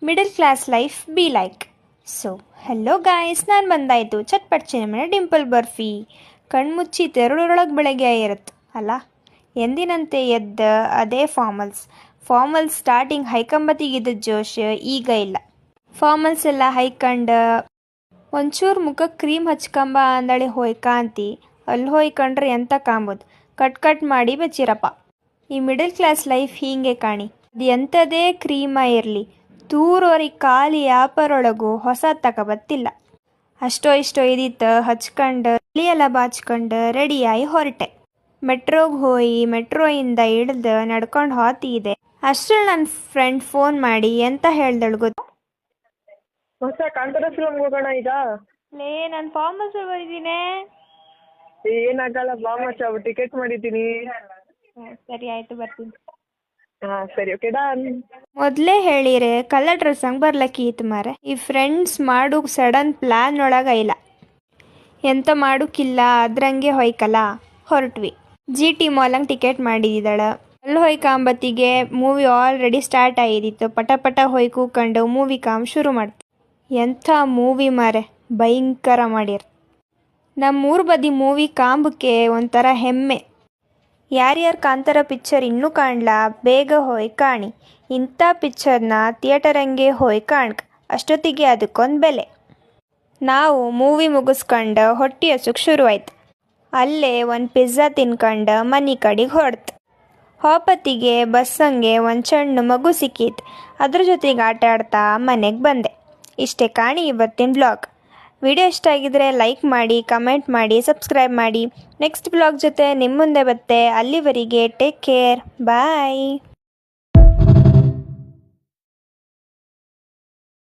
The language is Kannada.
Middle class life be like. So hello guys, ನಾನು ಬಂದಾಯಿತು ಚಟ್ಪಟ್ ಚಿನ್ನಮನೆ ಡಿಂಪಲ್ ಬರ್ಫಿ. ಕಣ್ಮುಚ್ಚಿ ತೆರಳೊಳಗೆ ಬೆಳಗ್ಗೆ ಇರುತ್ತೆ ಅಲ್ಲ. ಎಂದಿನಂತೆ ಎದ್ದ ಅದೇ ಫಾರ್ಮಲ್ಸ್ ಸ್ಟಾರ್ಟಿಂಗ್ ಹೈಕಂಬತ್ತಿಗಿದ್ದ ಜೋಶ್ ಈಗ ಇಲ್ಲ. ಫಾರ್ಮಲ್ಸ್ ಎಲ್ಲ ಹೈಕಂಡು ಒಂಚೂರು ಮುಖಕ್ಕೆ ಕ್ರೀಮ್ ಹಚ್ಕಂಬ ಅಂದಳಿ ಹೋಯ್ಕಾಂತಿ. ಅಲ್ಲಿ ಹೋಯ್ಕೊಂಡ್ರೆ ಎಂತ ಕಾಂಬೋದು, ಕಟ್ ಮಾಡಿ ಬೆಚ್ಚಿರಪ್ಪ. ಈ ಮಿಡಲ್ ಕ್ಲಾಸ್ ಲೈಫ್ ಹೀಗೆ ಕಾಣಿ. ಅದು ಎಂಥದೇ ಕ್ರೀಮ ಇರಲಿ, ತೂರೋರಿಗೆ ಖಾಲಿ ವ್ಯಾಪಾರೊಳಗೂ ಹೊಸ ತಗೊಬತ್ತಿಲ್ಲ. ಅಷ್ಟೋ ಇಷ್ಟೋ ಇದಿತ್ತು ಹಚ್ಕೊಂಡು ಎಲ್ಲ ಬಾಚ್ಕೊಂಡು ರೆಡಿಯಾಗಿ ಹೊರಟೆ. ಮೆಟ್ರೋಗೆ ಹೋಗಿ ಮೆಟ್ರೋಯಿಂದ ಇಳಿದು ನಡ್ಕೊಂಡು ಹೋಗ್ತಿದ್ದೆ. ಅಷ್ಟ್ರಲ್ಲಿ ನನ್ನ ಫ್ರೆಂಡ್ ಫೋನ್ ಮಾಡಿ ಎಂತ ಹೇಳ್ದಳು ಗೊತ್ತಾ? ಹೊಸ ಕಾಂತಾರ ಫಿಲ್ಮ್ ಹೋಗೋಣ ಈಗ. ನಾನು ಫಾರ್ಮಲ್ಸ್ ಬರೀತೀನಿ. ಏನಾಗಲ್ಲ ಬಾಮಚ, ಟಿಕೆಟ್ ಮಾಡಿದ್ದೀನಿ. ಸರಿ ಆಯ್ತು, ಬರ್ತೀನಿ. ಹಾಂ ಸರಿ, ಓಕೆ ಡನ್. ಮೊದಲೇ ಹೇಳಿರೆ ಕಲರ್ ಡ್ರೆಸ್ ಹಂಗೆ ಬರ್ಲಕ್ಕಿತ್ತು ಮಾರೆ. ಈ ಫ್ರೆಂಡ್ಸ್ ಮಾಡು ಸಡನ್ ಪ್ಲ್ಯಾನ್ ಒಳಗೆ ಇಲ್ಲ, ಎಂತ ಮಾಡೋಕ್ಕಿಲ್ಲ ಅದ್ರಂಗೆ ಹೊಯ್ಕಲ್ಲ ಹೊರಟ್ವಿ. GT ಮಾಲಂಗೆ ಟಿಕೆಟ್ ಮಾಡಿದ್ದಾಳೆ. ಅಲ್ಲಿ ಹೊಯ್ಕಾಂಬತ್ತಿಗೆ ಮೂವಿ ಆಲ್ರೆಡಿ ಸ್ಟಾರ್ಟ್ ಆಗಿದ್ದಿತ್ತು. ಪಟ ಹೊಯ್ ಕೂಕೊಂಡು ಮೂವಿ ಶುರು ಮಾಡ್ತು. ಎಂಥ ಮೂವಿ ಮಾರೆ, ಭಯಂಕರ ಮಾಡಿರ್. ನಮ್ಮೂರು ಬದಿ ಮೂವಿ ಕಾಂಬಕ್ಕೆ ಒಂಥರ ಹೆಮ್ಮೆ. ಯಾರ್ಯಾರು ಕಾಂತಾರ ಪಿಕ್ಚರ್ ಇನ್ನೂ ಕಾಣ್ಲಾ, ಬೇಗ ಹೋಯ್ ಕಾಣಿ. ಇಂಥ ಪಿಕ್ಚರ್ನ ಥಿಯೇಟರಂಗೆ ಹೋಯ್ ಕಾಣ್ಕ, ಅಷ್ಟೊತ್ತಿಗೆ ಅದಕ್ಕೊಂದು ಬೆಲೆ. ನಾವು ಮೂವಿ ಮುಗಿಸ್ಕೊಂಡು ಹೊಟ್ಟೆ ಹಸುಕ್ ಶುರುವಾಯ್ತು. ಅಲ್ಲೇ ಒಂದು ಪಿಜ್ಜಾ ತಿನ್ಕೊಂಡು ಮನೆ ಕಡೆಗೆ ಹೊಡ್ತು. ಹೋಪತ್ತಿಗೆ ಬಸ್ಸಂಗೆ ಒಂದು ಸಣ್ಣ ಮಗು ಸಿಕ್ಕಿತ್ತು. ಅದ್ರ ಜೊತೆಗೆ ಆಟ ಆಡ್ತಾ ಮನೆಗೆ ಬಂದೆ. ಇಷ್ಟೇ ಕಾಣಿ ಇವತ್ತಿನ ಬ್ಲಾಗ್. ವಿಡಿಯೋ ಇಷ್ಟ ಆಗಿದ್ರೆ ಲೈಕ್ ಮಾಡಿ, ಕಮೆಂಟ್ ಮಾಡಿ, ಸಬ್ಸ್ಕ್ರೈಬ್ ಮಾಡಿ. ನೆಕ್ಸ್ಟ್ ಬ್ಲಾಗ್ ಜೊತೆ ನಿಮ್ಮ ಮುಂದೆ ಬತ್ತೆ. ಅಲ್ಲಿವರೆಗೆ ಟೇಕ್ ಕೇರ್, ಬಾಯ್.